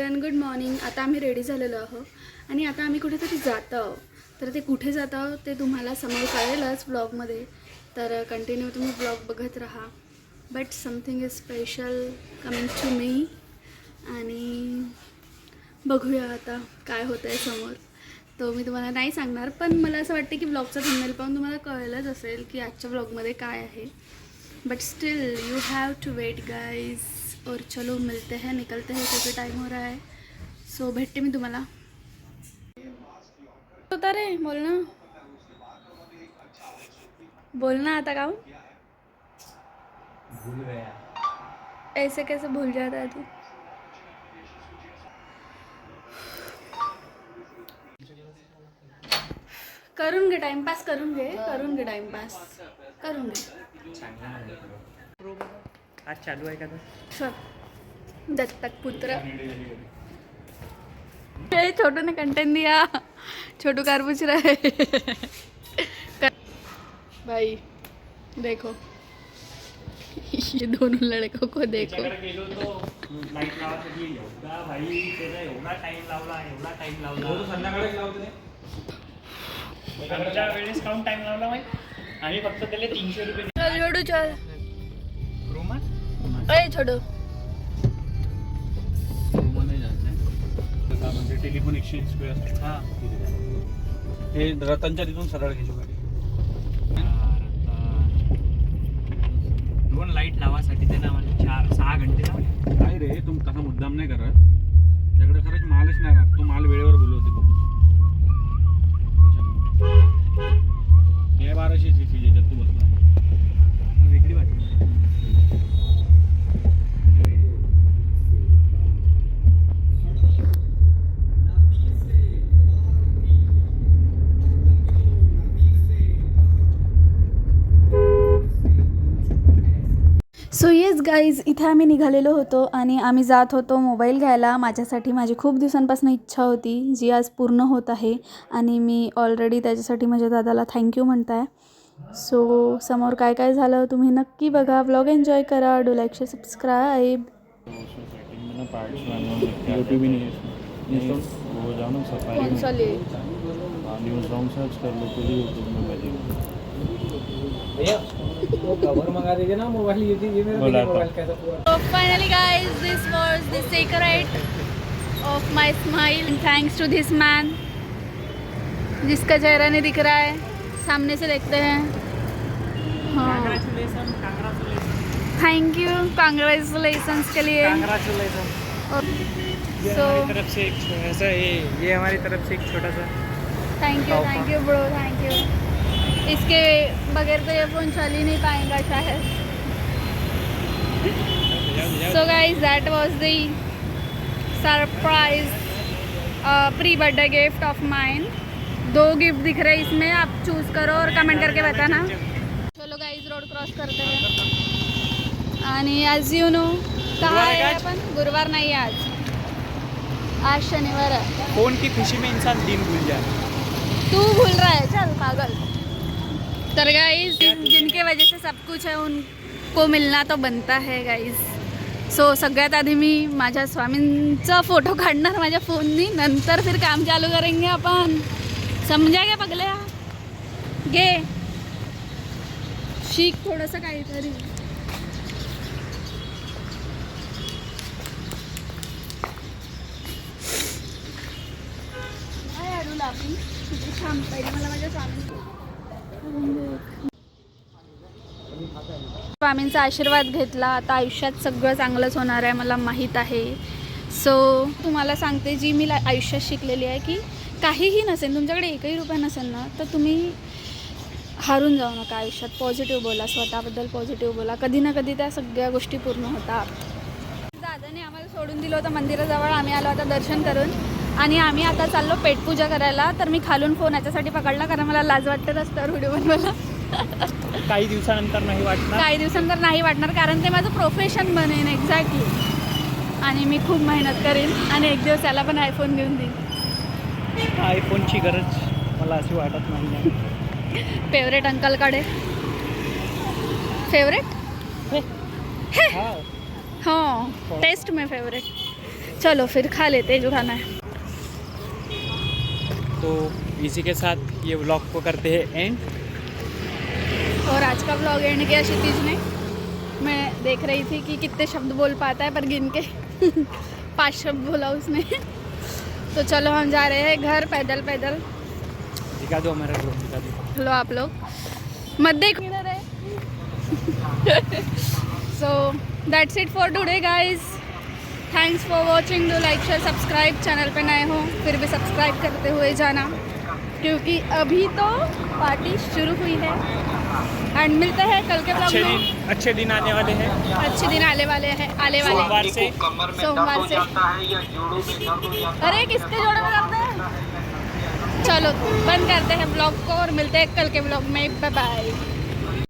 Everyone, good morning. आता आम्ही ready झालेलो आहोत आणि आता आम्ही कुठेतरी जात आहोत. तर ते कुठे जात आहोत ते तुम्हाला समोर कळेलच ब्लॉगमध्ये. तर कंटिन्यू तुम्ही ब्लॉग बघत राहा. But something is special coming to me आणि बघूया आता काय होतं आहे समोर. तो मी तुम्हाला नाही सांगणार, पण मला असं वाटतं की ब्लॉगचा थंबनेल पाहून तुम्हाला कळलंच असेल की आजच्या ब्लॉगमध्ये काय आहे. But still you have to wait guys. और चलो मिलते हैं, निकलते हैं क्योंकि टाइम हो रहा है. सो भेटते मी तुम्हाला. होता रे, बोल ना, बोल ना आता. का भूल गया. ऐसे कैसे भूल जाता है तू. करून घे टाइमपास, करून घे टाइमपास करून घे. आज चालू आहे का चल दत्तक पुत्र. छोटू ने कंटेंट दिया. छोटू कार पूछ रहा है. भाई देखो ये दोनों लड़कों को देखो. लाईट लावायसाठी एवढा भाई त्याचा एवढा टाइम लावला संध्याकाळी लावते. आमच्या वेळेस काऊन टाइम लावला माहिती. आणि फक्त त्याला 300 रुपये. चल छोटू चल. क्रोमा अरे छोटू म्हणजे टेलिफोन एक्सचेंज हां हे रतनच्या तिथून सरळ घ्यायची गाडी. दोन लाईट लावासाठी त्याला म्हणजे 4-6 घंटे लावले. काय रे, तू तसा मुद्दाम नाही करत. त्याकडे खरंच मालच नाही राहत. तो माल वेळेवर बोलवते बघ. हे 1200 सीसी ज्याच्यात तू बसला वेगळी वाटते. सो येस गाईज, इथे आम्ही निघालेलो होतो आणि आम्ही जात होतो मोबाईल घ्यायला. माझ्यासाठी माझी खूप दिवसांपासून इच्छा होती जी आज पूर्ण होत आहे आणि मी ऑलरेडी त्याच्यासाठी माझ्या दादाला थँक्यू म्हणत आहे. सो समोर काय काय झालं तुम्ही नक्की बघा. ब्लॉग एन्जॉय करा. Do like share subscribe. Search कर लो तो यूट्यूब में बजेगा. भैया वो कवर मंगा दीजिए ना. मोबाइल ये दीजिए मेरा. मोबाइल कैसा पूरा. So finally guys, this was the secret of my smile and thanks to this man जिसका चेहरा नहीं दिख रहा है. सामने से देखते हैं. हाँ, थैंक यू, कांग्रेचुलेशंस के लिए. सो तरफ से एक ऐसा ये हमारी तरफ से एक छोटा सा thank you bro, thank you. इसके बगैर तो ये फ़ोन चल ही नहीं पाएगा शायद. सो गाइज दैट वाज the surprise pre birthday gift of mine. 2 gift दिख रहे हैं इसमें, आप चूज़ करो और कमेंट करके बताना. चलो गाइज रोड क्रॉस करते हैं आणि ॲज यू नो कहाँ आहे आपण. गुरुवार नाही आहे आज शनिवार है. फोन की खुशी में इंसान दिन भूल जाए. तू भूल रहा है, चल पागल. तर गाइज जिनके वजह से सब कुछ है उनको मिलना तो बनता है गाइज. सो सगळ्यात आधी मी माझ्या स्वामींचा फोटो काढणार माझ्या फोननी. नंतर फिर काम चालू करेंगे आपण. समजा क्या पगल्या. घे शिक थोडंसं काहीतरी. काय अडू लापी तुझी छान पाहिजे मला माझ्या स्वामींचा आशीर्वाद घेतला. आता आयुष्यात सगळं चांगलंच होणार आहे मला माहीत आहे. सो तुम्हाला सांगते जी मी आयुष्यात शिकलेली आहे की काहीही नसेल, तुमच्याकडे एकही रुपया नसेल ना तर तुम्ही हारून जाऊ नका आयुष्यात. पॉझिटिव्ह बोला, स्वतःबद्दल पॉझिटिव्ह बोला. कधी ना कधी त्या सगळ्या गोष्टी पूर्ण होतात. दादाने आम्हाला सोडून दिलं होतं मंदिराजवळ. आम्ही आलो आता दर्शन करून आणि आम्ही आता चाललो पेटपूजा करायला. तर मी खालून फोन याच्यासाठी पकडला कारण मला लाज वाटते रस्त्यावर व्हिडिओ बनवायला. काही दिवसानंतर नाही वाटणार. काही दिवसांतर नाही वाटणार कारण ते माझं प्रोफेशन बनेन एक्झॅक्टली. आणि मी खूप मेहनत करेन आणि एक दिवस त्याला पण आयफोन घेऊन देईन. आयफोनची गरज मला अशी वाटत नाही. फेवरेट अंकलकडे. फेवरेट हाँ हाँ टेस्ट में फेवरेट. चलो फिर खा लेते हैं जो खाना है। तो इसी के साथ ये व्लॉग को करते हैं एंड। और आज का व्लॉग एंड किया क्षितिज ने। मैं देख रही थी कि कितने शब्द बोल पाता है, पर गिन के 5 शब्द बोला उसने। तो चलो हम जा रहे हैं घर पैदल पैदल। दिखा दो हमारा रोड, दिखा दो। हेलो आप लोग मत देखो इधर है। So that's it for today guys. Thanks for watching. Do like share subscribe. Channel पे नए हो फिर भी सब्सक्राइब करते हुए जाना, क्योंकि अभी तो पार्टी शुरू हुई है। एंड मिलते हैं कल के ब्लॉग में। अच्छे दिन आने वाले हैं। अच्छे दिन आने वाले हैं, सोमवार से। सोमवार से। अरे किसके जोड़े में करते हैं? चलो बंद करते हैं ब्लॉग को और मिलते हैं कल के ब्लॉग में। Bye bye.